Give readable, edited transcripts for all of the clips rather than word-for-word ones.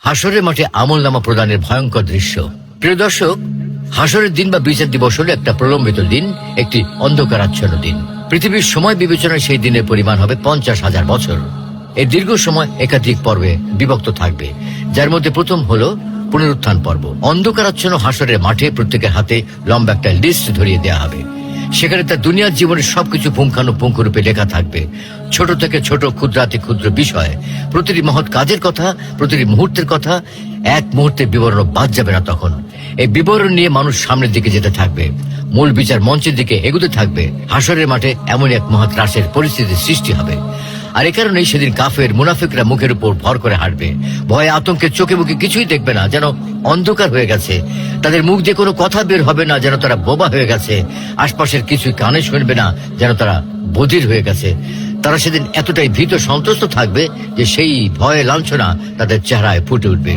হাসরের মাঠে আমলনামা প্রদানের ভয়ঙ্কর দৃশ্য। প্রিয় দর্শক, হাসরের দিন বা বিচার দিবস হলো একটা প্রলম্বিত দিন, একটি অন্ধকারাচ্ছন্ন দিন। পৃথিবীর সময় বিবেচনায় সেই দিনের পরিমাণ হবে 50,000 বছর। এই দীর্ঘ সময় একাধিক পর্বে বিভক্ত থাকবে, যার মধ্যে প্রথম হলো পুনরুত্থান পর্ব। অন্ধকারাচ্ছন্ন হাসরের মাঠে প্রত্যেকের হাতে লম্বা একটা লিস্ট ধরিয়ে দেওয়া হবে। সেখানে তার দুনিয়ার জীবনের সবকিছু পুঙ্খানুপুঙ্খ রূপে লেখা থাকবে, ছোট থেকে ছোট, ক্ষুদ্রাতি ক্ষুদ্র বিষয়, প্রতিটি মহৎ কাজের কথা, প্রতিটি মুহূর্তের কথা। এক মুহূর্তের বিবরণ বাদ যাবে না। তখন এই বিবরণ নিয়ে মানুষ সামনের দিকে যেতে থাকবে, মূল বিচার মঞ্চের দিকে এগুতে থাকবে। হাসরের মাঠে এমন এক মহৎ ত্রাসের পরিস্থিতির সৃষ্টি হবে। আর এ কারণেই সেদিন কাফের মুনাফিকরা মুখের উপর ভর করে হাঁটবে, ভয়ে আতঙ্কে চোখে মুখে কিছুই দেখবে না, যেন অন্ধকার হয়ে গেছে। তাদের মুখ দিয়ে কোনো কথা বের হবে না, যেন তারা বোবা হয়ে গেছে। আশপাশের কিছুই কানে শুনবে না, যেন তারা বধির হয়ে গেছে। তারা সেদিন এতটাই ভীত সন্ত্রস্ত থাকবে যে সেই ভয়ে লাঞ্ছনা তাদের চেহারায় ফুটে উঠবে।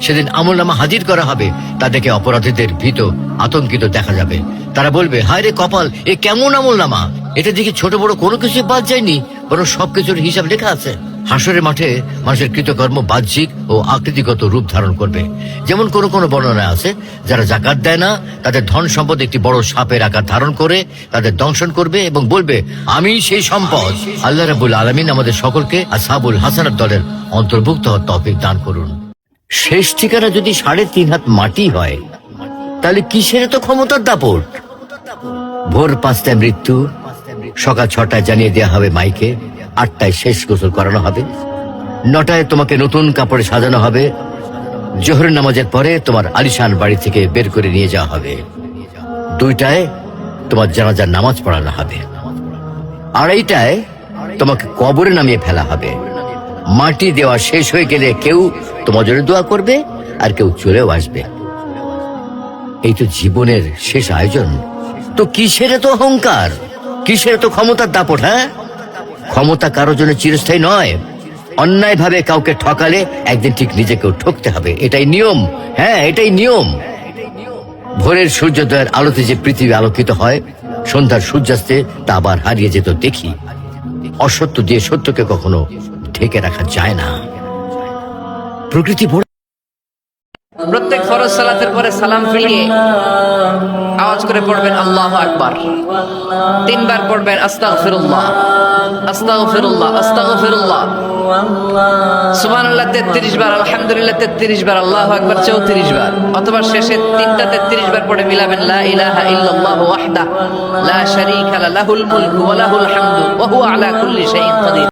সেদিন আমলনামা হাজির করা হবে, তাদেরকে অপরাধীদের ভীত আতঙ্কিত দেখা যাবে। তারা বলবে, হায় রে কপাল, এ কেমন আমলনামা! এটা দেখি ছোট বড় কোনো কিছু বাদ যায়নি, বরং সবকিছুর হিসাব লেখা আছে। হাসরের মাঠে মানুষের কৃতকর্ম বাহ্যিক ও আকৃতিগত রূপ ধারণ করবে। যেমন কোনো কোনো বর্ণনা আছে, যারা যাকাত দেয় না, তাদের ধন সম্পদ একটি বড় সাপের আকার ধারণ করে তাদের দংশন করবে এবং বলবে, আমি সেই সম্পদ। আল্লাহ রাব্বুল আলামিন আমাদের সকলকে আসহাবুল হাসানাত দলের অন্তর্ভুক্ত হওয়ার তৌফিক দান করুন। শেষ ঠিকানা যদি 3.5 হাত মাটি হয়, তাহলে কিসের তো ক্ষমতার দাপট? ভোর 5টায় মৃত্যু, সকাল 6টায় জানিয়ে দেওয়া হবে মাইকে, 8টায় শেষ গোসল করানো হবে, 9টায় তোমাকে নতুন কাপড়ে সাজানো হবে, জোহরের নামাজের পরে তোমার আলিশান বাড়ি থেকে বের করে নিয়ে যাওয়া হবে, 2টায় তোমার জানাজার নামাজ পড়ানো হবে, 2:30টায় তোমাকে কবরে নামিয়ে ফেলা হবে। মাটি দেওয়া শেষ হয়ে গেলে কেউ তোমার জন্য দোয়া করবে, আর কেউ চলেও আসবে। এই তো জীবনের শেষ আয়োজন। তো কিসের তো অহংকার, কিসের তো ক্ষমতার দাপট? হ্যাঁ, ক্ষমতা কারোর জন্য চিরস্থায়ী নয়। অন্যায় ভাবে কাউকে ঠকালে একদিন ঠিক নিজেকেও ঠকতে হবে, এটাই নিয়ম। হ্যাঁ, এটাই নিয়ম। ভোরের সূর্যোদয়ের আলোতে যে পৃথিবী আলোকিত হয়, সন্ধ্যার সূর্যাস্তে তা আবার হারিয়ে যেত দেখি। অসত্য দিয়ে সত্যকে কখনো ঢেকে রাখা যায় না। প্রকৃতি প্রত্যেক ফরজ সালাতের পরে সালাম ফিরিয়ে আওয়াজ করে পড়বেন আল্লাহু আকবার। 3 বার পড়বেন আস্তাগফিরুল্লাহ, আস্তাগফিরুল্লাহ, আস্তাগফিরুল্লাহ। সুবহানাল্লাহ 33 বার, আলহামদুলিল্লাহ 33 বার, আল্লাহু আকবার 34 বার। অথবা শেষে 3টা 33 বার পড়ে মিলাবেন লা ইলাহা ইল্লাল্লাহু ওয়াহদাহু লা শারীকা লাহুল মুলকু ওয়া লাহুল হামদু ওয়া হুয়া আলা কুল্লি শাইইন কাদির।